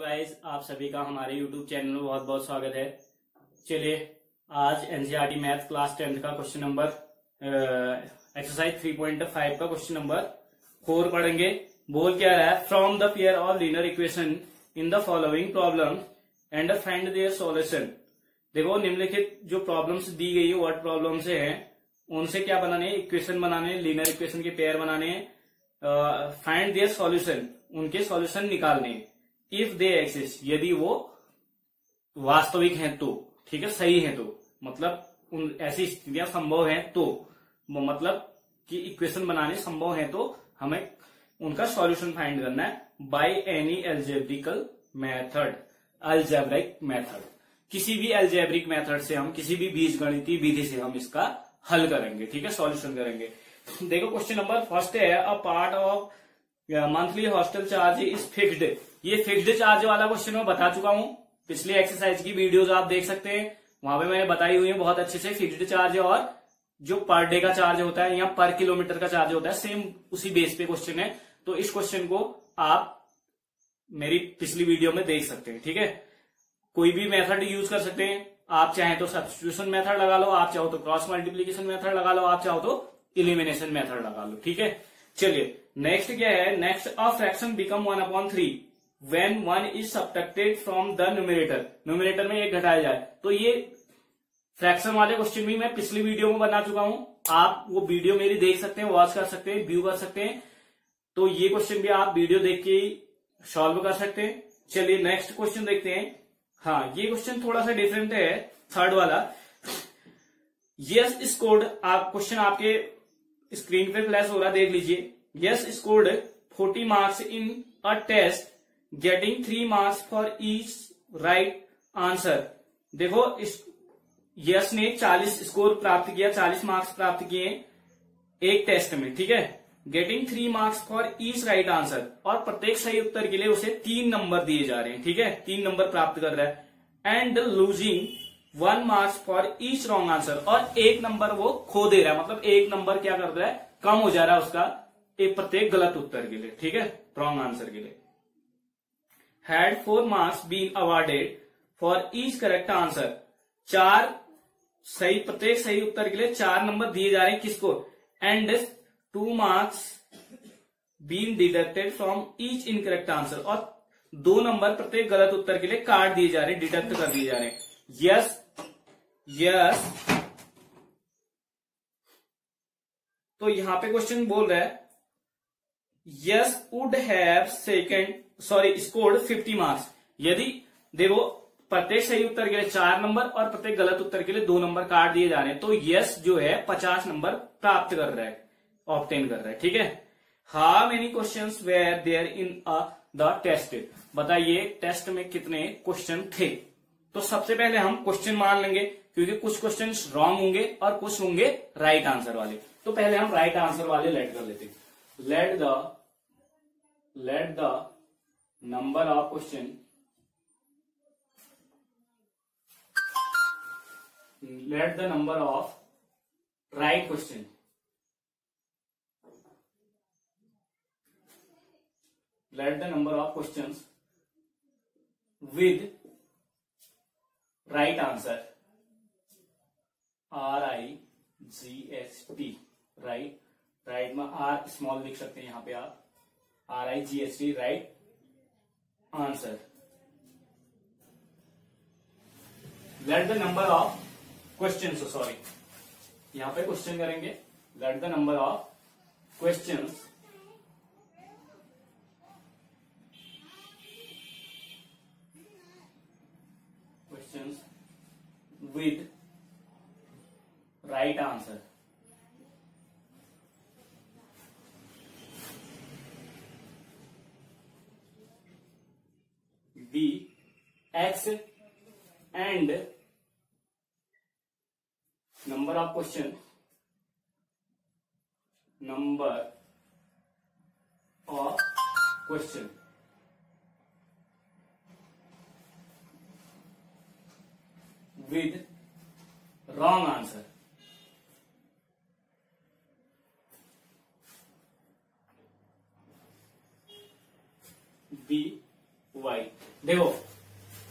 Guys, आप सभी का हमारे यूट्यूब चैनल में बहुत बहुत स्वागत है। चलिए आज एनसीईआरटी मैथ क्लास 10th का क्वेश्चन नंबर एक्सरसाइज 3.5 का क्वेश्चन नंबर 4 पढ़ेंगे। बोल क्या रहा है, from the pair of linear equation in the following problem and find their solution. देखो निम्नलिखित जो प्रॉब्लम्स दी गई है वर्ड प्रॉब्लम से हैं, उनसे क्या बनाने, इक्वेशन बनाने, लीनियर इक्वेशन के पेयर बनाने, फाइंड देयर सॉल्यूशन, उनके सॉल्यूशन निकालने। इफ दे एक्सिस्ट, यदि वो वास्तविक हैं तो, ठीक है, सही है तो, मतलब उन ऐसी स्थितियां संभव हैं तो, मतलब कि इक्वेशन बनाने संभव है तो हमें उनका सॉल्यूशन फाइंड करना है by any algebraical method. Algebraic method, किसी भी एल्जेब्रिक मेथड से हम, किसी भी बीजगणितीय विधि से हम इसका हल करेंगे, ठीक है, सॉल्यूशन करेंगे। देखो क्वेश्चन नंबर फर्स्ट है, a part of monthly hostel charge is fixed. ये फिक्स्ड चार्ज वाला क्वेश्चन मैं बता चुका हूं, पिछली एक्सरसाइज की वीडियोस आप देख सकते हैं, वहां पे मैंने बताई हुई है बहुत अच्छे से। फिक्स्ड चार्ज और जो पर डे का चार्ज होता है या पर किलोमीटर का चार्ज होता है, सेम उसी बेस पे क्वेश्चन है। तो इस क्वेश्चन को आप मेरी पिछली वीडियो में देख सकते हैं, ठीक है। कोई भी मेथड यूज कर सकते हैं, आप चाहें तो सब्स्टिट्यूशन मेथड लगा लो, आप चाहो तो क्रॉस मल्टीप्लीकेशन मेथड लगा लो, आप चाहो तो इलिमिनेशन मेथड लगा लो, ठीक है। चलिए नेक्स्ट क्या है, next a fraction become 1/3 when 1 is subtracted from the numerator। Numerator में एक घटाया जाए, तो ये फ्रैक्शन वाले क्वेश्चन भी मैं पिछली वीडियो में बना चुका हूं, आप वो वीडियो मेरी देख सकते हैं, वॉच कर सकते हैं, व्यू कर सकते हैं। तो ये क्वेश्चन भी आप वीडियो देख के सॉल्व कर सकते हैं। चलिए नेक्स्ट क्वेश्चन देखते हैं। हाँ, ये क्वेश्चन थोड़ा सा डिफरेंट है, थर्ड वाला। यस स्कोर्ड, आप क्वेश्चन आपके स्क्रीन पे फ्लैश हो रहा, देख लीजिए। Yash scored 40 marks in a test getting 3 marks for each right answer. देखो इस यस ने 40 स्कोर प्राप्त किया, 40 मार्क्स प्राप्त किए एक टेस्ट में, ठीक है। Getting 3 marks for each right answer, और प्रत्येक सही उत्तर के लिए उसे 3 नंबर दिए जा रहे हैं, ठीक है, 3 नंबर प्राप्त कर रहा है। And losing 1 marks for each wrong answer, और 1 नंबर वो खो दे रहा है, मतलब 1 नंबर क्या कर रहा है, कम हो जा रहा है उसका एक प्रत्येक गलत उत्तर के लिए, ठीक है, रॉन्ग आंसर के लिए। Had 4 marks been awarded for each correct answer, 4 सही, प्रत्येक सही उत्तर के लिए 4 नंबर दिए जा रहे हैं, किसको। And 2 marks been deducted from each incorrect answer, और 2 नंबर प्रत्येक गलत उत्तर के लिए काट दिए जा रहे हैं, डिडक्ट कर दिए जा रहे हैं। यस तो यहां पे क्वेश्चन बोल रहा है, yes would have scored 50 marks. यदि देखो प्रत्येक सही उत्तर के लिए 4 नंबर और प्रत्येक गलत उत्तर के लिए 2 नंबर काट दिए जा रहे हैं, तो यस जो है 50 नंबर प्राप्त कर रहा है, ऑब्टेन कर रहा है, ठीक है। How many questions were there in the test, बताइए टेस्ट में कितने क्वेश्चन थे। तो सबसे पहले हम क्वेश्चन मान लेंगे, क्योंकि कुछ क्वेश्चन रॉन्ग होंगे और कुछ होंगे राइट आंसर वाले। तो पहले हम राइट आंसर वाले लेट कर लेते हैं। let the number of question let the number of right question let the number of questions with right answer RIGHT, right में आर स्मॉल लिख सकते हैं यहां पे आप, RIGHT, right answer. Let the number of question, sorry यहां पे question करेंगे। Let the number of questions with right answer be x and number of question with wrong answer. Be y. देखो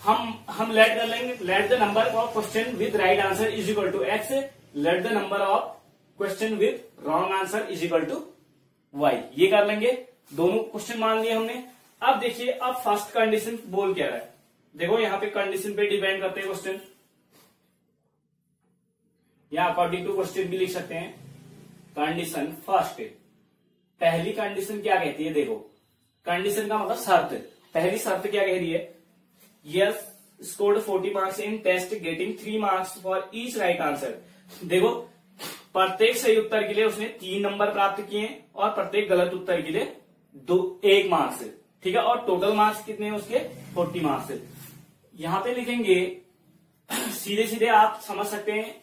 हम लेट कर लेंगे, let the number of question with right answer is equal to x, let the number of question with wrong answer is equal to y, ये कर लेंगे। दोनों question मान लिए हमने। अब देखिए, अब फर्स्ट कंडीशन बोल क्या रहा है, देखो यहाँ पे कंडीशन पे डिपेंड करते हैं क्वेश्चन, या अकॉर्डिंग टू क्वेश्चन भी लिख सकते हैं। कंडीशन फर्स्ट, पहली कंडीशन क्या कहती है, देखो कंडीशन का मतलब शर्त। पहली शर्त क्या कह रही है, Yash scored 40 marks in test getting 3 marks for each right answer. देखो प्रत्येक सही उत्तर के लिए उसने 3 नंबर प्राप्त किए और प्रत्येक गलत उत्तर के लिए 1 मार्क्स, ठीक है। और टोटल मार्क्स कितने हैं उसके, 40 मार्क्स। यहां पे लिखेंगे, सीधे सीधे आप समझ सकते हैं,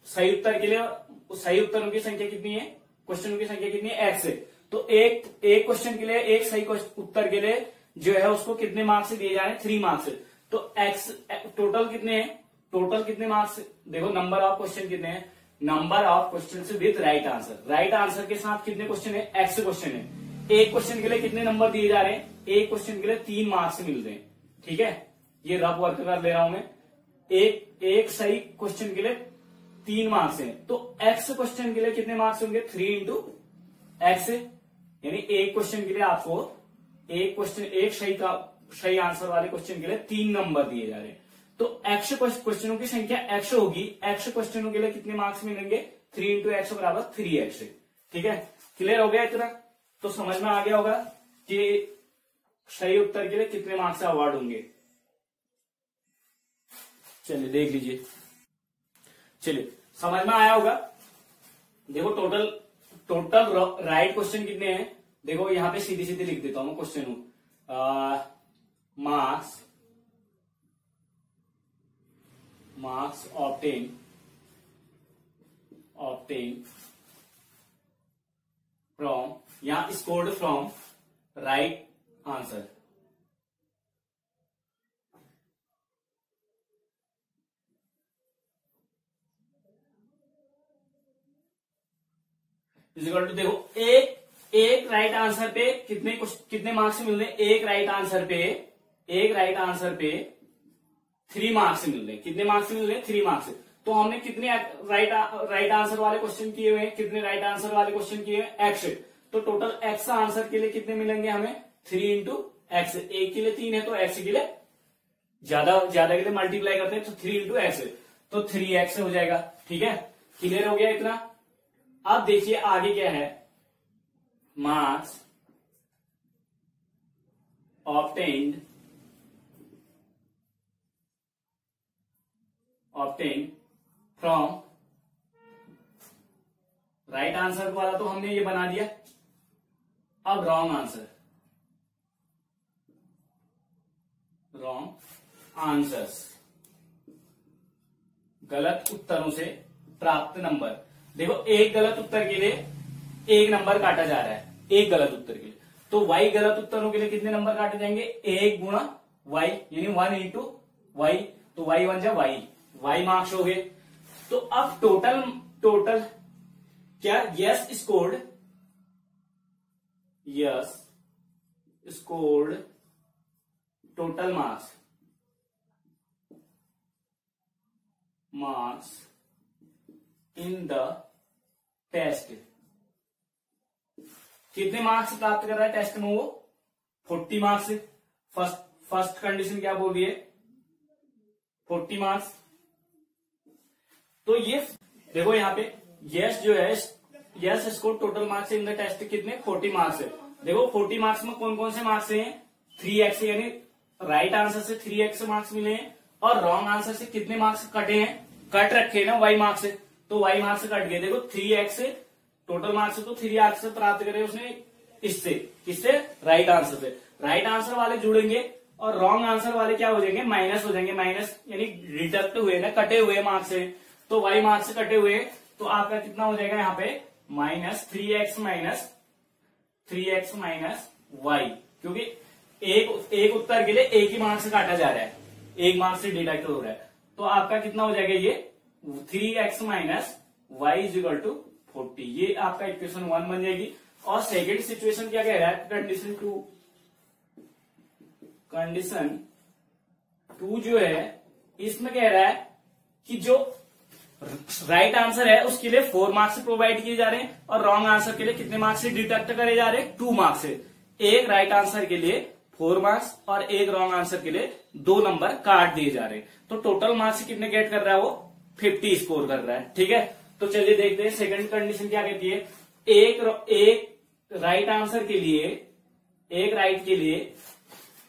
सही उत्तर के लिए सही उत्तरों की संख्या कितनी है, क्वेश्चनों की संख्या कितनी है, एक्स। तो एक क्वेश्चन के लिए, एक सही उत्तर के लिए जो है उसको कितने मार्क्स दिए जा रहे हैं, 3 मार्क्स। तो एक्स टोटल कितने हैं, टोटल कितने मार्क्स, देखो नंबर ऑफ क्वेश्चन कितने हैं, number of question with right answer, right answer के साथ कितने क्वेश्चन है, एक्स क्वेश्चन है। एक क्वेश्चन के लिए कितने नंबर दिए जा रहे हैं, एक क्वेश्चन के लिए 3 मार्क्स मिल रहे हैं, ठीक है। ये रफ वर्क कर ले रहा हूं मैं, एक सही क्वेश्चन के लिए 3 मार्क्स हैं, तो एक्स क्वेश्चन के लिए कितने मार्क्स होंगे, 3 इंटू एक्स, यानी एक क्वेश्चन के लिए आपको एक क्वेश्चन, एक सही आंसर वाले क्वेश्चन के लिए 3 नंबर दिए जा रहे हैं। तो एक्स क्वेश्चनों की संख्या एक्स होगी, एक्स क्वेश्चनों के लिए कितने मार्क्स मिलेंगे, 3 इंटू एक्स बराबर 3x, ठीक है। क्लियर हो गया इतना, तो समझ में आ गया होगा कि सही उत्तर के लिए कितने मार्क्स अवार्ड होंगे। चलिए देख लीजिए, चलिए समझ में आया होगा। देखो टोटल राइट क्वेश्चन कितने हैं, देखो यहां पे सीधी सीधी लिख देता हूं क्वेश्चन, मार्क्स ऑब्टेन फ्रॉम, यहां scored from right answer, equal to, देखो एक राइट आंसर पे कितने मार्क्स मिल रहे हैं, एक राइट आंसर पे 3 मार्क्स मिल रहे हैं। कितने मार्क्स मिल रहे हैं, 3 मार्क्स। तो हमने कितने राइट आंसर वाले क्वेश्चन किए हुए हैं, कितने राइट आंसर वाले क्वेश्चन किए हुए, एक्स। तो टोटल एक्स आंसर के लिए कितने मिलेंगे हमें, 3 इंटू एक्स। एक के लिए 3 है तो एक्स के लिए ज्यादा के लिए मल्टीप्लाई करते हैं, तो 3 इंटू एक्स, तो 3x हो जाएगा, ठीक है। क्लियर हो गया इतना। अब देखिए आगे क्या है, marks obtained from right answer वाला तो हमने ये बना दिया। अब रॉन्ग आंसर्स, गलत उत्तरों से प्राप्त नंबर। देखो एक गलत उत्तर के लिए 1 नंबर काटा जा रहा है, एक गलत उत्तर के लिए, तो y गलत उत्तरों के लिए कितने नंबर काटे जाएंगे, 1 गुणा y, यानी 1 इंटू y, तो y 1 जा y मार्क्स हो गए। तो अब टोटल क्या, Yash scored total marks in the test, कितने मार्क्स प्राप्त कर रहा है टेस्ट में वो, 40 मार्क्स। फर्स्ट कंडीशन क्या बोल रही है, 40 मार्क्स। तो ये देखो यहाँ पे यस जो है, Yash score total marks in the test कितने, 40 मार्क्स है। देखो 40 मार्क्स में कौन कौन से मार्क्स हैं, 3x, यानी राइट आंसर से 3x मार्क्स मिले हैं, और रॉन्ग आंसर से कितने मार्क्स कटे हैं, कट रखे ना y मार्क्स से, तो y मार्क्स कट गए। देखो 3x टोटल मार्क्स से, तो 3x प्राप्त करे उसने किससे, राइट आंसर से। राइट आंसर वाले जुड़ेंगे और रॉन्ग आंसर वाले क्या हो जाएंगे, माइनस हो जाएंगे, माइनस यानी डिडक्ट हुए ना, कटे हुए मार्क्स से, तो y मार्क्स से कटे हुए, तो आपका कितना हो जाएगा यहाँ पे, माइनस 3x माइनस y, क्योंकि एक उत्तर के लिए एक ही मार्क्स से काटा जा रहा है, एक मार्क्स से डिडक्ट हो रहा है, तो आपका कितना हो जाएगा ये 3x minus y is equal to 40। ये आपका इक्वेशन 1 बन जाएगी। और सेकेंड सिचुएशन क्या कह रहा है, कंडीशन 2 जो है इसमें कह रहा है कि जो राइट आंसर है उसके लिए 4 मार्क्स प्रोवाइड किए जा रहे हैं और रॉन्ग आंसर के लिए कितने मार्क्स से डिडक्ट करे जा रहे हैं, 2 मार्क्स से। एक राइट आंसर के लिए 4 मार्क्स और एक रॉन्ग आंसर के लिए 2 नंबर काट दिए जा रहे हैं। तो टोटल मार्क्स कितने गेट कर रहा है वो 50 स्कोर कर रहा है। ठीक है, तो चलिए देखते हैं सेकंड कंडीशन क्या कहती है। एक राइट आंसर के लिए, एक राइट के लिए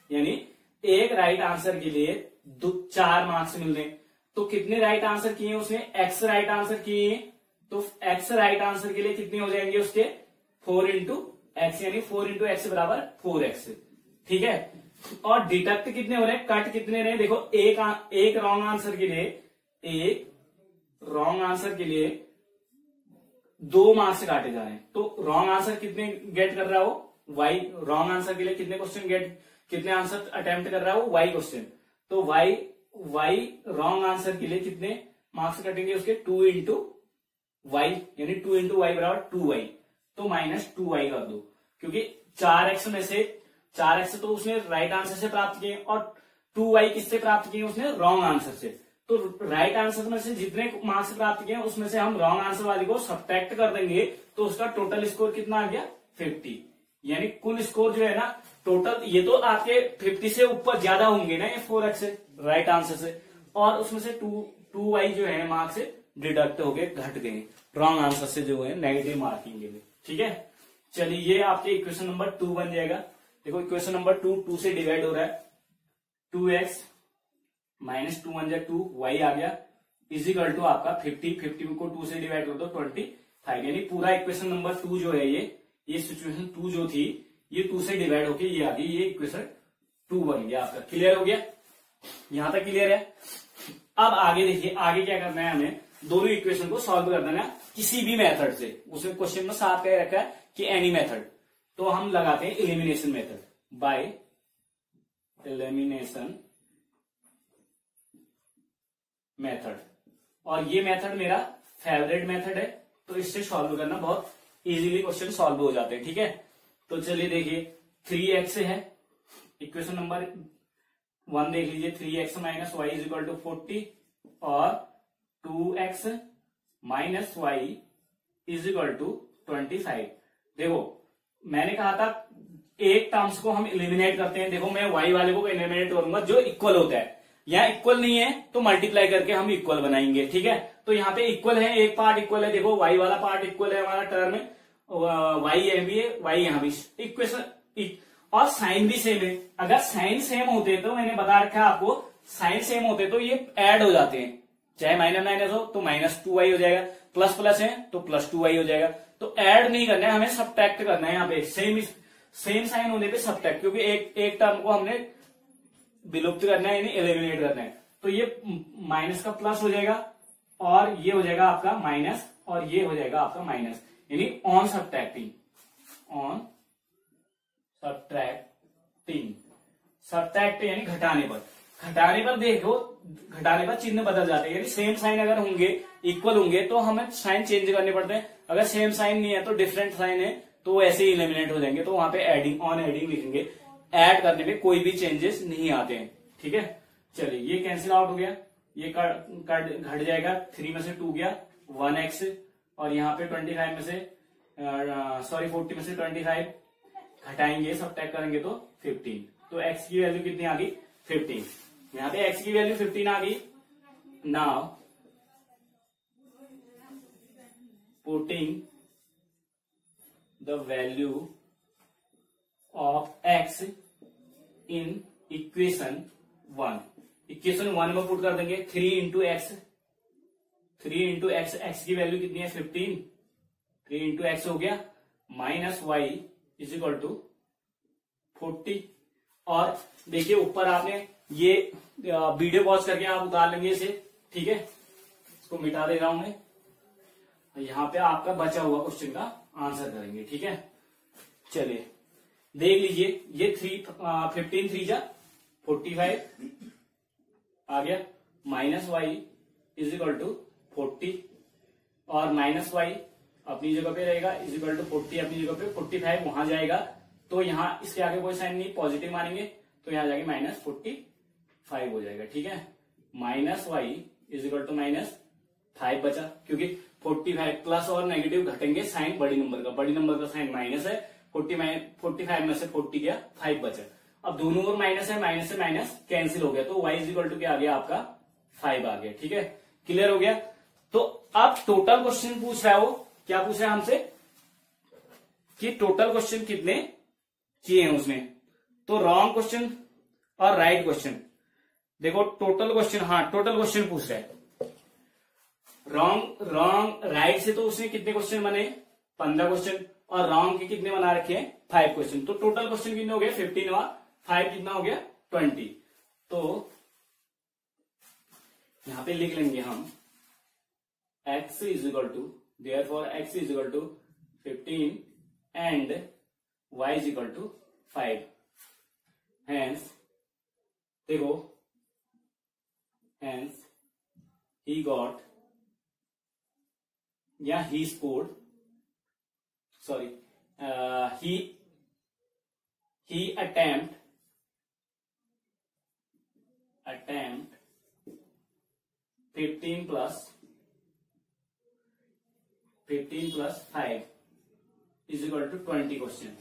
यानी एक राइट आंसर के लिए 4 मार्क्स मिल रहे हैं। तो कितने राइट आंसर किए उसने, x राइट आंसर किए, तो x राइट आंसर के लिए कितने हो जाएंगे उसके 4 इंटू एक्स, यानी 4 इंटू एक्स बराबर 4x। ठीक है, और डिडक्ट कितने हो रहे हैं, कट कितने रहे, देखो एक रॉन्ग आंसर के लिए, एक रॉन्ग आंसर के लिए 2 मार्क्स काटे जा रहे हैं। तो रॉन्ग आंसर कितने गेट कर रहा है वो y, रॉन्ग आंसर के लिए कितने क्वेश्चन कितने आंसर अटेम्प्ट कर रहा है वो y क्वेश्चन। तो y रॉन्ग आंसर के लिए कितने मार्क्स कटेंगे उसके 2 इंटू वाई, यानी 2 इंटू वाई बराबर 2y। तो -2y कर दो, क्योंकि 4x में से 4x तो उसने राइट आंसर से प्राप्त किए और 2y किससे प्राप्त किए उसने रॉन्ग आंसर से। तो राइट आंसर में से जितने मार्क्स प्राप्त किए उसमें से हम रॉन्ग आंसर वाले को सब्ट्रैक्ट कर देंगे, तो उसका टोटल स्कोर कितना आ गया 50। यानी कुल स्कोर जो है ना टोटल, ये तो आपके 50 से ऊपर ज्यादा होंगे ना ये 4x से राइट आंसर से, और उसमें से 2y जो है मार्क्स से डिडक्ट होके घट गए रॉन्ग आंसर से जो है नेगेटिव मार्किंग के लिए। ठीक है, चलिए ये आपके इक्वेशन नंबर 2 बन जाएगा। देखो इक्वेशन नंबर 2 से डिवाइड हो रहा है, 2x माइनस 2 1 2 y आ गया इजिकल टू आपका 50 को 2 से डिवाइड कर दो 25, यानी पूरा इक्वेशन नंबर 2 जो है ये सिचुएशन 2 जो थी ये 2 से डिवाइड होके ये आ गई, ये इक्वेशन 2 बन गया आपका। क्लियर हो गया, यहां तक क्लियर है। अब आगे देखिए, आगे क्या करना है, हमें दोनों इक्वेशन को सॉल्व कर देना किसी भी मेथड से। उसमें क्वेश्चन में साफ कह रखा है कि एनी मेथड, तो हम लगाते हैं elimination method, bye elimination method. और ये मेथड मेरा फेवरेट मेथड है, तो इससे सॉल्व करना बहुत इजीली क्वेश्चन सॉल्व हो जाते हैं। ठीक है, तो चलिए देखिए 3x है, इक्वेशन नंबर 1 देख लीजिए, 3x minus y is equal to 40 और 2x minus y is equal to 25। देखो मैंने कहा था एक टर्म्स को हम एलिमिनेट करते हैं। देखो मैं y वाले को एलिमिनेट करूंगा जो इक्वल होता है, यहाँ इक्वल नहीं है तो मल्टीप्लाई करके हम इक्वल बनाएंगे। ठीक है, तो यहाँ पे इक्वल है, एक पार्ट इक्वल है, देखो y वाला पार्ट इक्वल है हमारा टर्म में, y यहाँ भी है, y यहाँ भी, इक्वेशन और साइन भी सेम है। अगर साइन सेम होते तो मैंने बता रखा है आपको, साइन सेम होते तो ये ऐड हो जाते हैं, चाहे माइनस माइनस हो तो -2y हो जाएगा, प्लस प्लस है तो +2y हो जाएगा। तो ऐड नहीं करना है, हमें सब्ट्रैक्ट करना है। यहाँ पे सेम साइन होने पे सब्ट्रैक्ट, क्योंकि एक टर्म को हमने विलुप्त करना है यानी एलिमिनेट करना है। तो ये माइनस का प्लस हो जाएगा और ये हो जाएगा आपका माइनस और ये हो जाएगा आपका माइनस, यानी ऑन सब्ट्रैक्टिंग, ऑन सब्ट्रैक्ट यानी घटाने पर देखो, घटाने पर चिन्ह बदल जाते हैं, यानी सेम साइन अगर होंगे इक्वल होंगे तो हमें साइन चेंज करने पड़ते हैं। अगर सेम साइन नहीं है तो डिफरेंट साइन है तो ऐसे ही एलिमिनेट हो जाएंगे। तो वहां पे एडिंग, ऑन एडिंग लिखेंगे, ऐड करने में कोई भी चेंजेस नहीं आते हैं। ठीक है, चलिए ये कैंसिल आउट हो गया, ये घट जाएगा, 3 में से 2 गया 1x और यहाँ पे 25 में से 40 में से 25 घटाएंगे, सब्ट्रैक्ट करेंगे तो 15। तो x की वैल्यू कितनी आ गई 15, यहाँ पे x की वैल्यू 15 आ गई। Now putting the value of x in equation 1, equation 1 में पुट कर देंगे 3 इंटू एक्स, x की वैल्यू कितनी है 15, 3 इंटू एक्स हो गया minus y is equal to 40। और देखिए ऊपर आपने ये वीडियो पॉज करके आप उतार लेंगे इसे। ठीक है, इसको मिटा दे रहा हूं मैं, यहाँ पे आपका बचा हुआ क्वेश्चन का आंसर करेंगे। ठीक है, चलिए देख लीजिए, ये 15 3 जा 45 आ गया, minus y is equal to 40 और माइनस वाई अपनी जगह पे रहेगा इज इक्वल टू 40 अपनी जगह पे, 45 वहां जाएगा तो यहाँ इसके आगे कोई साइन नहीं, पॉजिटिव मानेंगे तो यहाँ जाएगी -45 5 हो जाएगा, ठीक है। Minus y is equal to minus 5 बचा, क्योंकि 45 प्लस और नेगेटिव घटेंगे साइन बड़ी नंबर का साइन माइनस है, 45 में से 40 गया, 5 बचा। अब दोनों ओर माइनस है, माइनस से माइनस कैंसिल हो गया, तो y इज इक्वल टू क्या आ गया आपका 5 आ गया, ठीक है। क्लियर हो गया। तो अब टोटल क्वेश्चन पूछ रहा है, वो क्या पूछ रहा है हमसे कि टोटल क्वेश्चन कितने किए हैं उसने। तो रॉन्ग क्वेश्चन और राइट क्वेश्चन, देखो टोटल क्वेश्चन, हाँ टोटल क्वेश्चन पूछ रहा है। रॉन्ग राइट से तो उसने कितने क्वेश्चन बने 15 क्वेश्चन, और रॉन्ग के कितने बना रखे हैं 5 क्वेश्चन। तो टोटल क्वेश्चन कितने हो गए 15 और 5 कितना हो गया 20। तो यहां पे लिख लेंगे हम x is equal to, therefore x is equal to 15 and y is equal to 5। Hence देखो, हेंस he got, या he scored, sorry, he attempt 15 plus 5 is equal to 20 questions।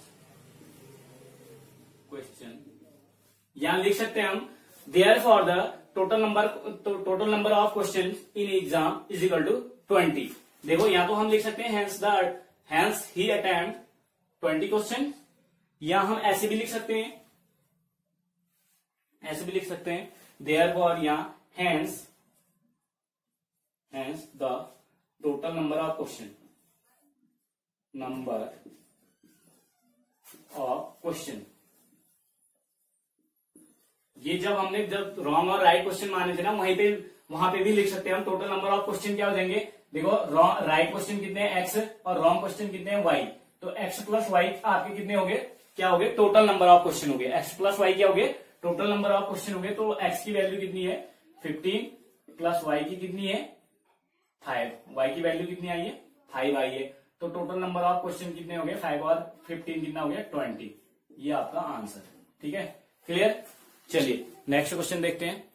यहां लिख सकते हैं हम therefore the total number of questions in exam is equal to 20। देखो यहां तो हम लिख सकते हैं hence he attempt 20 क्वेश्चन, या हम ऐसे भी लिख सकते हैं therefore यहां hence the total number of question। ये जब रॉन्ग और राइट क्वेश्चन माने थे ना, वहां पे भी लिख सकते हैं हम टोटल नंबर ऑफ क्वेश्चन क्या हो जाएंगे। देखो राइट क्वेश्चन कितने हैं x और रॉन्ग क्वेश्चन कितने हैं y, तो x प्लस वाई आपके कितने हो गए, क्या हो गए टोटल नंबर ऑफ क्वेश्चन हो गए। x प्लस वाई क्या हो गए टोटल नंबर ऑफ क्वेश्चन हो गए। तो x की वैल्यू कितनी है 15 प्लस y की कितनी है 5, y की वैल्यू कितनी आई है 5 आई है। तो टोटल नंबर ऑफ क्वेश्चन कितने हो गए 5 और 15 कितना हो गया 20। ये आपका आंसर, ठीक है। क्लियर। चलिए नेक्स्ट क्वेश्चन देखते हैं।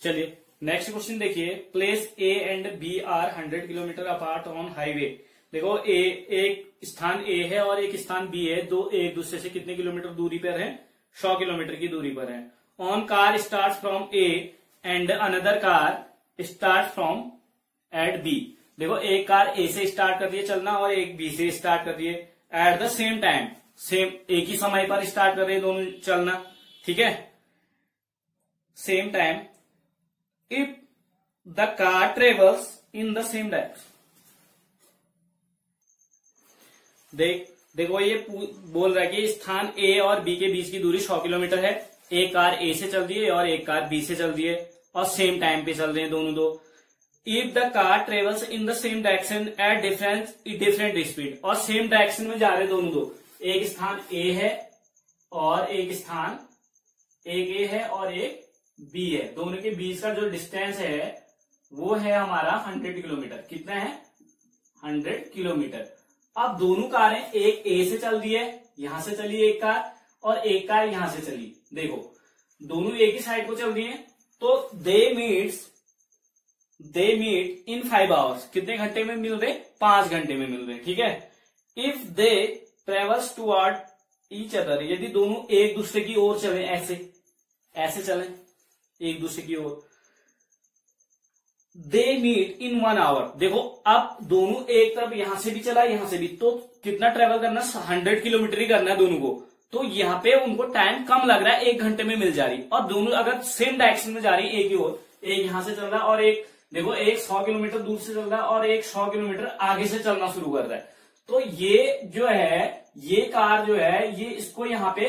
चलिए नेक्स्ट क्वेश्चन देखिए, place A and B are 100 kilometre apart on highway. देखो एक स्थान ए है और एक स्थान बी है, दो एक दूसरे से कितने किलोमीटर दूरी पर है 100 किलोमीटर की दूरी पर है। On car start from A and another car start from at B. देखो एक कार ए से स्टार्ट कर रही है चलना और एक बी से स्टार्ट कर रही है at the same time, same एक ही समय पर स्टार्ट कर रहे हैं दोनों चलना, ठीक है same time. If the car travels in the same direction. देखो ये बोल रहा है कि स्थान ए और बी के बीच की दूरी 100 किलोमीटर है। एक कार ए से चल रही है और एक कार बी से चल रही है और सेम टाइम पे चल रहे हैं दोनों दो। If the car travels in the same direction at different speed, और सेम डायरेक्शन में जा रहे हैं दोनों दो। एक स्थान ए है और एक स्थान एक ए है और एक बी है, दोनों के बीच का जो डिस्टेंस है वो है हमारा 100 किलोमीटर। कितना है 100 किलोमीटर। अब दोनों कारें एक ए से चल रही है, यहां से चली एक कार और एक कार यहां से चली। देखो दोनों एक ही साइड को चल रही हैं, तो दे मीट इन 5 आवर्स। कितने घंटे में मिल रहे 5 घंटे में मिल रहे, ठीक है। If they travels toward each other, यदि दोनों एक दूसरे की ओर चले, ऐसे चले एक दूसरे की ओर, दे मीट इन 1 आवर। देखो अब दोनों एक तरफ यहां से भी चला यहां से भी, तो कितना ट्रेवल करना 100 किलोमीटर ही करना है दोनों को। तो यहां पे उनको टाइम कम लग रहा है, 1 घंटे में मिल जा रही। और दोनों अगर सेम डायरेक्शन में जा रही है एक ही ओर, एक यहां से चल रहा है और एक देखो एक 100 किलोमीटर दूर से चल रहा है और एक 100 किलोमीटर आगे से चलना शुरू कर रहा है। तो ये जो है ये कार जो है ये इसको यहाँ पे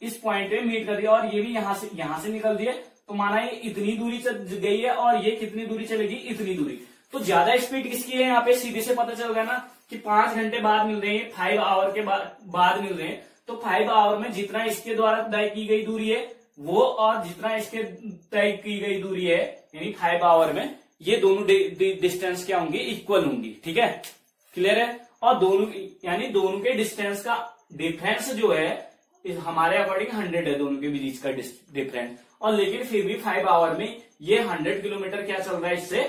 इस पॉइंट पे मीट कर रही है और ये भी यहां से निकल रही है। तो माना ये इतनी दूरी चल गई है और ये कितनी दूरी चलेगी इतनी दूरी। तो ज्यादा स्पीड किसकी है यहाँ पे सीधे से पता चल रहा है ना कि 5 घंटे बाद मिल रहे हैं, 5 आवर के बाद मिल रहे हैं। तो 5 आवर में जितना इसके द्वारा तय की गई दूरी है वो और जितना इसके तय की गई दूरी है यानी 5 आवर में, ये दोनों डिस्टेंस क्या होंगी इक्वल होंगी, ठीक है। क्लियर है। और दोनों यानी दोनों के डिस्टेंस का डिफरेंस जो है हमारे अकॉर्डिंग 100 है दोनों के बीच का डिफरेंस। और लेकिन फिर भी 5 आवर में ये 100 किलोमीटर क्या चल रहा है, इससे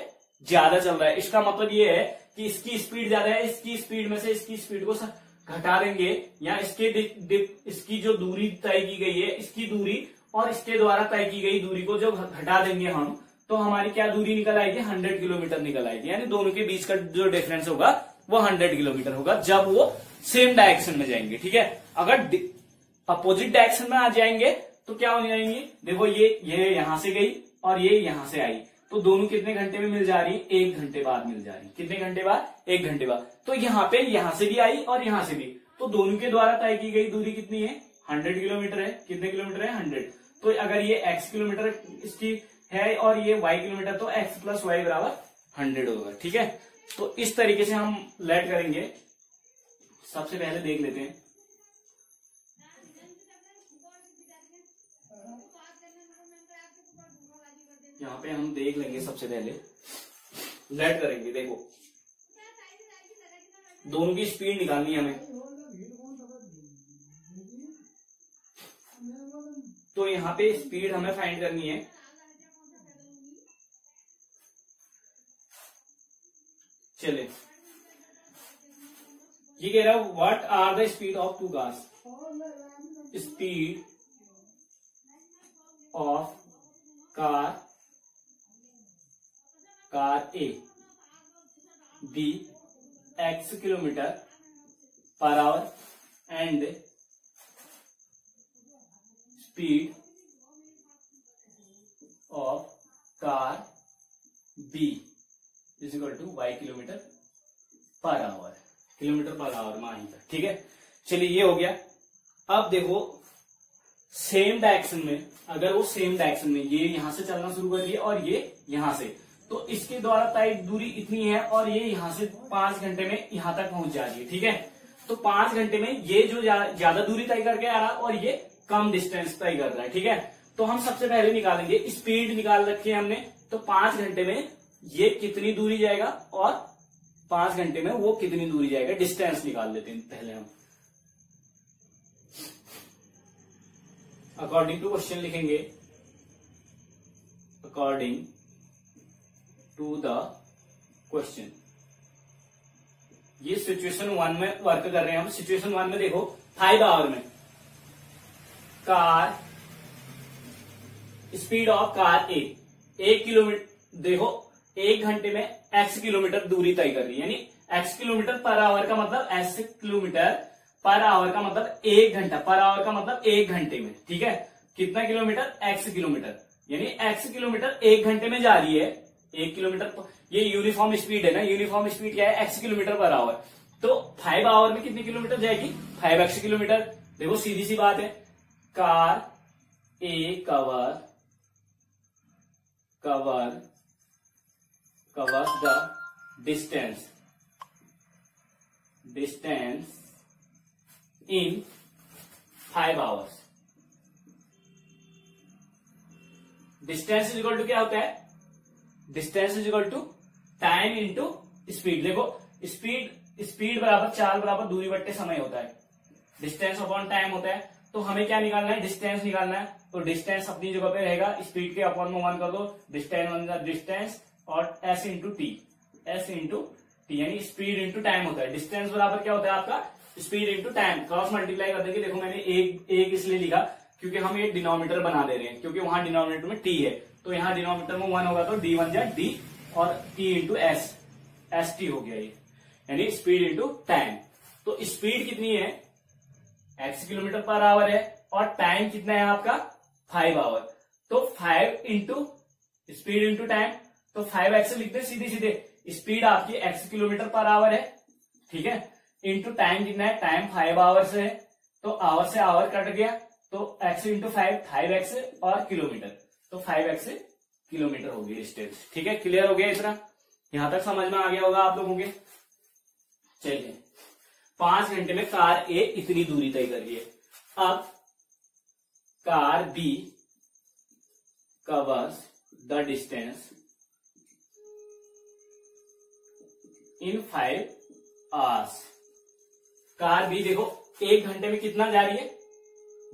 ज्यादा चल रहा है। इसका मतलब ये है कि इसकी स्पीड ज्यादा है, इसकी स्पीड में से इसकी स्पीड को घटा देंगे, या इसकी जो दूरी तय की गई है, इसकी दूरी और इसके द्वारा तय की गई दूरी को जब घटा देंगे हम, तो हमारी क्या दूरी निकल आएगी, 100 किलोमीटर निकल आएगी। यानी दोनों के बीच का जो डिफरेंस होगा वो 100 किलोमीटर होगा जब वो सेम डायरेक्शन में जाएंगे। ठीक है, अगर अपोजिट डायरेक्शन में आ जाएंगे तो क्या हो जाएंगे, देखो ये यहां से गई और ये यहां से आई, तो दोनों कितने घंटे में मिल जा रही है, 1 घंटे बाद मिल जा रही है। कितने घंटे बाद, 1 घंटे बाद। तो यहाँ पे यहां से भी आई और यहां से भी, तो दोनों के द्वारा तय की गई दूरी कितनी है, 100 किलोमीटर है। कितने किलोमीटर है, 100। तो अगर ये x किलोमीटर इसकी है और ये y किलोमीटर, तो x प्लस वाई बराबर 100 होगा। ठीक है, तो इस तरीके से हम लेट करेंगे। सबसे पहले देख लेते हैं, यहाँ पे हम देख लेंगे। सबसे पहले लेट करेंगे। देखो दोनों की स्पीड निकालनी है हमें, तो यहाँ पे स्पीड हमें फाइंड करनी है। चले, ये कह रहा है what are the speed of 2 cars. Speed of car A B x kilometre per hour and speed of car B is equal to y kilometre per hour. Kilometre per hour में आएगा। ठीक है, चलिए ये हो गया। अब देखो सेम डायरेक्शन में, अगर वो सेम डायरेक्शन में ये यहां से चलना शुरू कर दिया और ये यहां से, तो इसके द्वारा तय दूरी इतनी है और ये यहां से 5 घंटे में यहां तक पहुंच जा रही है। ठीक है, तो 5 घंटे में ये जो ज्यादा दूरी तय करके आ रहा है और ये कम डिस्टेंस तय कर रहा है। ठीक है, तो हम सबसे पहले निकालेंगे, स्पीड निकाल रखी है हमने, तो 5 घंटे में ये कितनी दूरी जाएगा और 5 घंटे में वो कितनी दूरी जाएगा, डिस्टेंस निकाल लेते हैं पहले हम। अकॉर्डिंग टू क्वेश्चन लिखेंगे, अकॉर्डिंग टू द क्वेश्चन। ये सिचुएशन 1 में वर्क कर रहे हैं हम। सिचुएशन 1 में देखो 5 आवर में car, speed of car A 1 kilometre, देखो 1 घंटे में x किलोमीटर दूरी तय कर रही है, यानी x किलोमीटर पर आवर का मतलब x किलोमीटर पर आवर का मतलब 1 घंटा, पर आवर का मतलब 1 घंटे में। ठीक है, कितना किलोमीटर, x किलोमीटर, यानी x किलोमीटर 1 घंटे में जा रही है। 1 किलोमीटर, ये यूनिफॉर्म स्पीड है ना, यूनिफॉर्म स्पीड क्या है, x किलोमीटर पर आवर। तो 5 आवर में कितने किलोमीटर जाएगी, 5x किलोमीटर। देखो सीधी सी बात है, car A covers the distance in 5 hours। Distance is equal to क्या होता है, distance is equal to time into speed. देखो स्पीड बराबर चाल बराबर दूरी बट्टे समय होता है, डिस्टेंस अपॉन टाइम होता है। तो हमें क्या निकालना है, डिस्टेंस निकालना है। तो डिस्टेंस अपनी जगह पे रहेगा, स्पीड के अपॉन में 1 कर दो, डिस्टेंस और s इंटू टी, यानी स्पीड इंटू टाइम होता है। डिस्टेंस बराबर क्या होता है आपका, speed into time, cross multiply कर देंगे। देखो मैंने एक इसलिए लिखा क्योंकि हम एक डिनोमिनेटर बना दे रहे हैं, क्योंकि वहां डिनोमिनेटर में t है, तो यहाँ डिनोमिनेटर में 1 होगा तो d1 जा d और t इंटू एस टी हो गया ये, यानी स्पीड इंटू टाइम। तो स्पीड कितनी है, x किलोमीटर पर आवर है और टाइम कितना है आपका 5 आवर। तो 5 इंटू स्पीड इंटू टाइम, तो 5x लिखते सीधे सीधे, स्पीड आपकी x किलोमीटर पर आवर है। ठीक है, इंटू टाइम कितना है, टाइम 5 आवर्स है, तो आवर से आवर कट गया, तो x इंटू 5x और किलोमीटर, तो 5x किलोमीटर हो गई डिस्टेंस। ठीक है, क्लियर हो गया इतना, यहां तक समझ में आ गया होगा आप लोगों के। चलिए 5 घंटे में कार ए इतनी दूरी तय कर रही है। अब car B covers the distance in 5 hours. Car B देखो 1 घंटे में कितना जा रही है,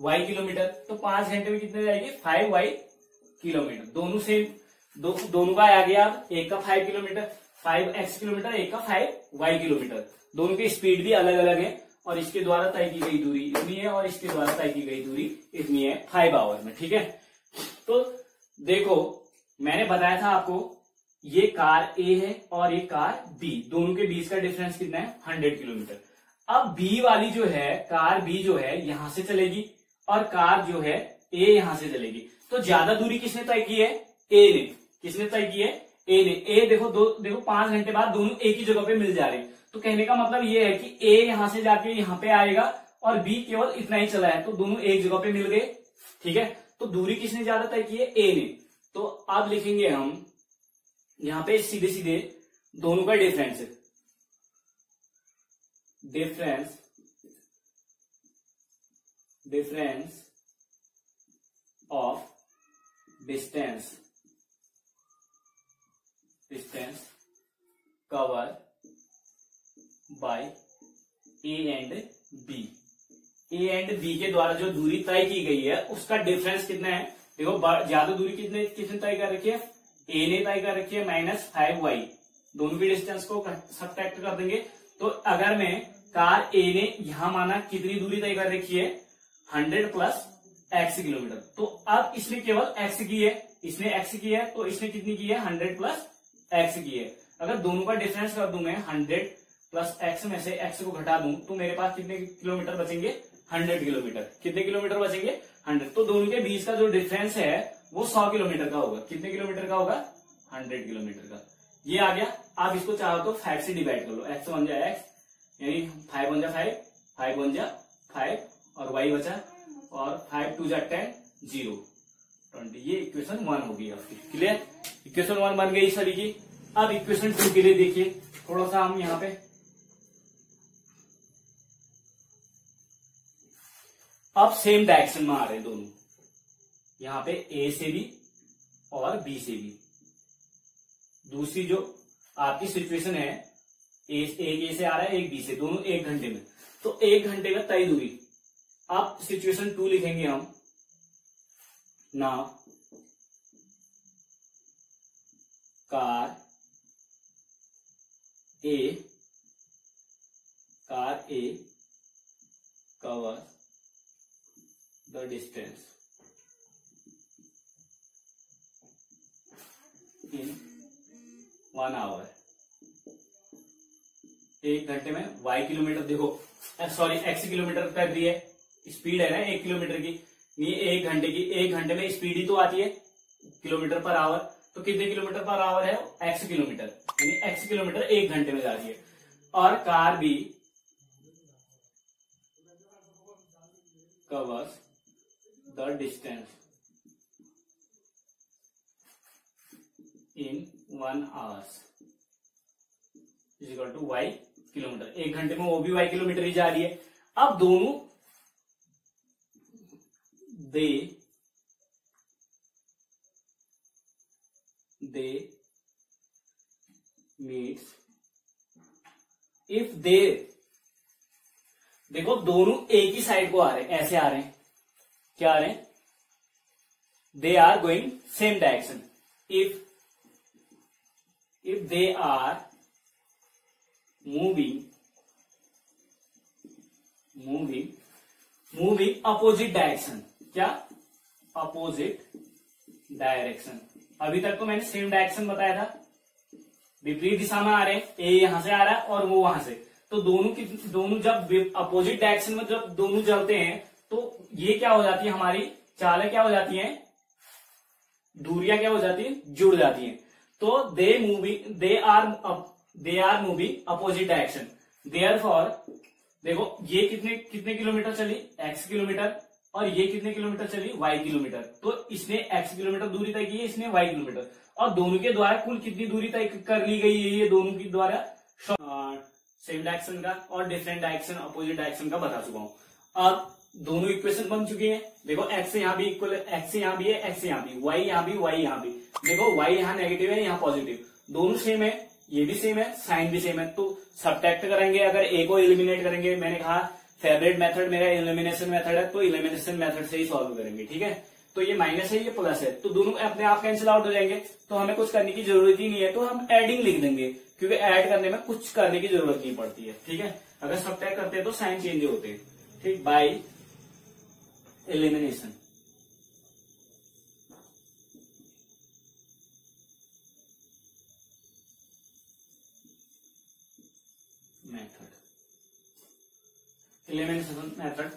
y किलोमीटर, तो 5 घंटे में कितने जाएगी, 5y किलोमीटर। दोनों सेम, दोनों का आ गया, एक का 5 किलोमीटर 5x किलोमीटर, एक का 5y किलोमीटर। दोनों की स्पीड भी अलग अलग है और इसके द्वारा तय की गई दूरी इतनी है और इसके द्वारा तय की गई दूरी इतनी है 5 आवर में। ठीक है, तो देखो मैंने बताया था आपको ये कार ए है और ये कार बी, दोनों के बीच का डिफरेंस कितना है 100 किलोमीटर। अब बी वाली जो है, कार बी जो है यहां से चलेगी और कार जो है ए यहां से चलेगी। तो ज्यादा दूरी किसने तय की है? ए ने। किसने तय की है? ए ने। ए देखो देखो 5 घंटे बाद दोनों एक ही जगह पे मिल जा रहे हैं। तो कहने का मतलब ये है कि ए यहां से जाके यहां पे आएगा और बी केवल इतना ही चला है, तो दोनों एक जगह पे मिल गए। ठीक है, तो दूरी किसने ज्यादा तय की है? ए ने। तो अब लिखेंगे हम यहां पे सीधे सीधे दोनों का डिफरेंस है, difference of distance cover by A and B. A and B के द्वारा जो दूरी तय की गई है उसका डिफरेंस कितना है? देखो ज्यादा दूरी किसने तय कर रखी है? ए ने तय कर रखी है -5y। दोनों की डिस्टेंस को सब्ट्रैक्ट कर देंगे। तो अगर मैं कार ए ने यहां माना कितनी दूरी तय कर रखी है 100 प्लस x किलोमीटर, तो अब इसने केवल x की है, इसने x की है, तो इसने कितनी की है 100 प्लस x की है। अगर दोनों का डिफरेंस कर दूं मैं 100 प्लस x में से x को घटा दूं तो मेरे पास कितने किलोमीटर बचेंगे 100 किलोमीटर। कितने किलोमीटर बचेंगे 100। तो दोनों के बीच का जो डिफरेंस है वो 100 किलोमीटर का होगा। कितने किलोमीटर का होगा 100 किलोमीटर का। ये आ गया। आप इसको चाहो तो 5 से डिवाइड कर लो, x 1 जा x यानी 5 1 जा 5, 5 1 जा 5 और y बचा और 5 2 जा 10 0 20। ये इक्वेशन 1 होगी आपकी। क्लियर? इक्वेशन 1 बन गई सभी की। अब इक्वेशन 2 के लिए देखिए थोड़ा सा हम यहाँ पे अब सेम डायरेक्शन में आ रहे हैं दोनों, यहाँ पे ए से भी और बी से भी। दूसरी जो आपकी सिचुएशन है एक ए से आ रहा है एक बी से, दोनों 1 घंटे में, तो 1 घंटे में तय दूरी। अब सिचुएशन 2 लिखेंगे हम ना, car A cover the distance in 1 hour. 1 घंटे में y किलोमीटर, देखो सॉरी x किलोमीटर कर दी है, स्पीड है ना 1 किलोमीटर की, ये 1 घंटे की, 1 घंटे में स्पीड ही तो आती है किलोमीटर पर आवर। तो कितने किलोमीटर पर आवर है? x किलोमीटर, यानी x किलोमीटर 1 घंटे में जा रही है। और कार भी covers the distance in 1 hours is equal to y kilometre. 1 घंटे में वो भी y किलोमीटर ही जा रही है। अब दोनों दे मीट्स इफ दे, देखो दोनों एक ही साइड को आ रहे हैं, ऐसे आ रहे हैं, क्या आ रहे हैं? They are going same direction. If they are moving opposite direction, क्या? Opposite direction. अभी तक तो मैंने सेम डायरेक्शन बताया था, विपरीत दिशा में आ रहे हैं, ए यहां से आ रहा है और वो वहां से। तो दोनों जब अपोजिट डायरेक्शन में जब दोनों चलते हैं तो ये क्या हो जाती है, हमारी चालें क्या हो जाती हैं, दूरियां क्या हो जाती है, जुड़ जाती हैं। तो they are moving opposite direction. Therefore देखो ये कितने किलोमीटर चली, x किलोमीटर, और ये कितने किलोमीटर चली, y किलोमीटर। तो इसने x किलोमीटर दूरी तय की है, इसने y किलोमीटर, और दोनों के द्वारा कुल कितनी दूरी तय कर ली गई है, ये दोनों के द्वारा सेम डायरेक्शन का और डिफरेंट डायरेक्शन अपोजिट डायरेक्शन का बता चुका हूं। अब दोनों इक्वेशन बन चुकी है। देखो x यहाँ भी इक्वल, x यहाँ भी है, x यहाँ भी, y यहाँ भी, y यहाँ भी। देखो y यहाँ नेगेटिव है, यहाँ पॉजिटिव, दोनों सेम है, ये भी सेम है, साइन भी सेम है। तो सब्ट्रैक्ट करेंगे, अगर a को एलिमिनेट करेंगे, मैंने कहा फेवरेट मेथड मेरा एलिमिनेशन मेथड है, तो एलिमिनेशन मेथड से ही सॉल्व करेंगे। ठीक है, तो ये माइनस है, ये प्लस है, तो दोनों अपने आप कैंसिल आउट हो जाएंगे, तो हमें कुछ करने की जरूरत ही नहीं है, तो हम एडिंग लिख देंगे, क्योंकि ऐड करने में कुछ करने की जरूरत नहीं पड़ती है। ठीक है, अगर सब्ट्रैक्ट करते हैं तो साइन चेंज होते हैं। ठीक, by elimination. Method, elimination method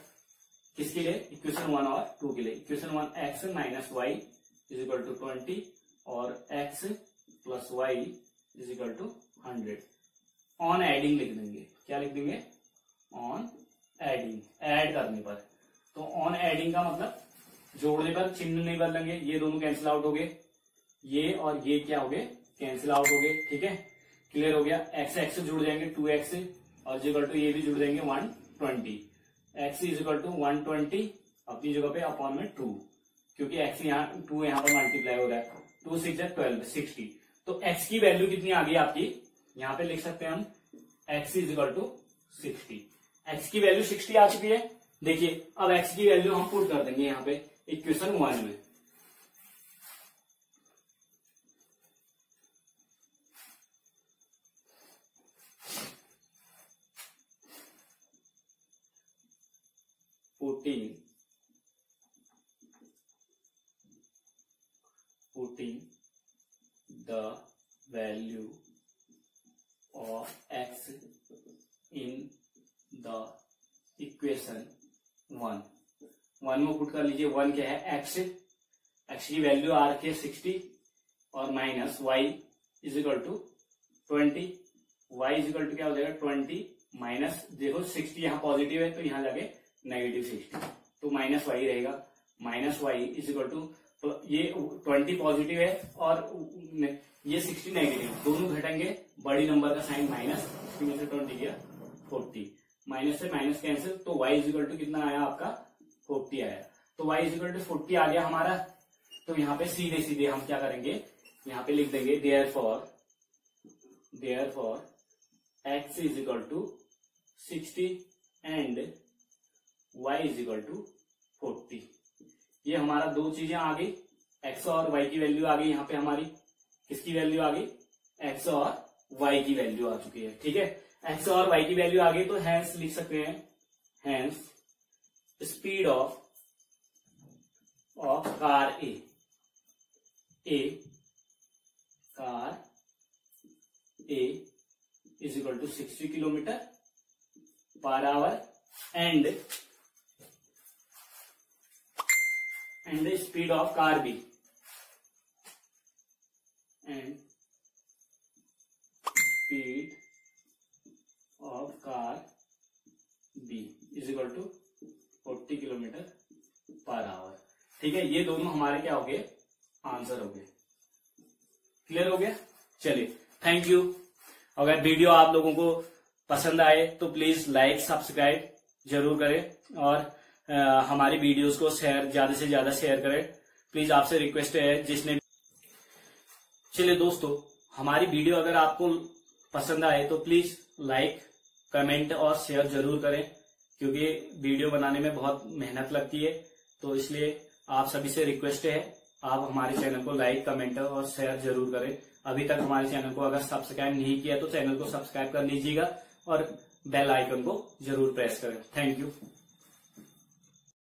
किसके लिए? इक्वेशन 1 और 2 के लिए। Equation 1 x minus y is equal to 20 और x plus y is equal to 100। On adding लिख देंगे। क्या लिख देंगे? ऑन एडिंग, ऐड करने पर। तो ऑन एडिंग का मतलब जोड़ने पर चिन्ह नहीं बदलेंगे, ये दोनों कैंसिल आउट हो गए, ये और ये क्या हो गए? कैंसिल आउट हो गए। ठीक है, क्लियर हो गया। x x जुड़ जाएंगे 2x और इज इक्वल टू ये भी जुड़ जाएंगे 120। x इज इक्वल टू 120 अपनी जगह पे अपॉन में 2, क्योंकि x यहाँ 2 यहाँ पर मल्टीप्लाई हो रहा है। 2 6 12 60। तो x की वैल्यू कितनी आ गई आपकी? यहाँ पे लिख सकते हैं हम x is equal to 60। x की वैल्यू 60 आ चुकी है। देखिए अब x की वैल्यू हम पुट कर देंगे यहाँ पे इक्वेशन 1 में। putting the value of x in the equation 1 में पुट कर लीजिए। 1 क्या है? x की वैल्यू आ रखी है 60 और minus y is equal to 20। y is equal to क्या हो जाएगा? 20 माइनस, देखो 60 यहाँ पॉजिटिव है तो यहाँ जाके नेगेटिव 60, तो माइनस वाई रहेगा। Minus y is equal to, तो ये 20 पॉजिटिव है और ये 60 नेगेटिव, दोनों घटेंगे, बड़ी नंबर का साइन माइनस, इसमें से 20 गया 40, माइनस से माइनस कैंसिल, तो y इज इक्वल टू कितना आया आपका? 40 आया। तो y इज इक्वल टू 40 आ गया हमारा। तो यहाँ पे सीधे सीधे हम क्या करेंगे? यहाँ पे लिख देंगे therefore x is equal to 60 and y is equal to 40। ये हमारा दो चीजें आ गई, x और y की वैल्यू आ गई। यहाँ पे हमारी किसकी वैल्यू आ गई? x और y की वैल्यू आ चुकी है। ठीक है, x और y की वैल्यू आ गई, तो हैंस लिख सकते हैं, hence speed of car A is equal to 60 kilometre per hour and the speed of car B and speed of car B is equal to 40 kilometre per our. ठीक है, ये दोनों हमारे क्या हो गए? आंसर हो गए। क्लियर हो गया? चलिए, थैंक यू। अगर वीडियो आप लोगों को पसंद आए तो प्लीज लाइक सब्सक्राइब जरूर करें और हमारी वीडियोस को ज्यादा से ज्यादा शेयर करें। प्लीज आपसे रिक्वेस्ट है जिसने। चलिए दोस्तों, हमारी वीडियो अगर आपको पसंद आए तो प्लीज लाइक कमेंट और शेयर जरूर करें, क्योंकि वीडियो बनाने में बहुत मेहनत लगती है। तो इसलिए आप सभी से रिक्वेस्ट है, आप हमारे चैनल को लाइक कमेंट और शेयर जरूर करें। अभी तक हमारे चैनल को अगर सब्सक्राइब नहीं किया तो चैनल को सब्सक्राइब कर लीजिएगा और बेल आइकन को जरूर प्रेस करें। Thank you.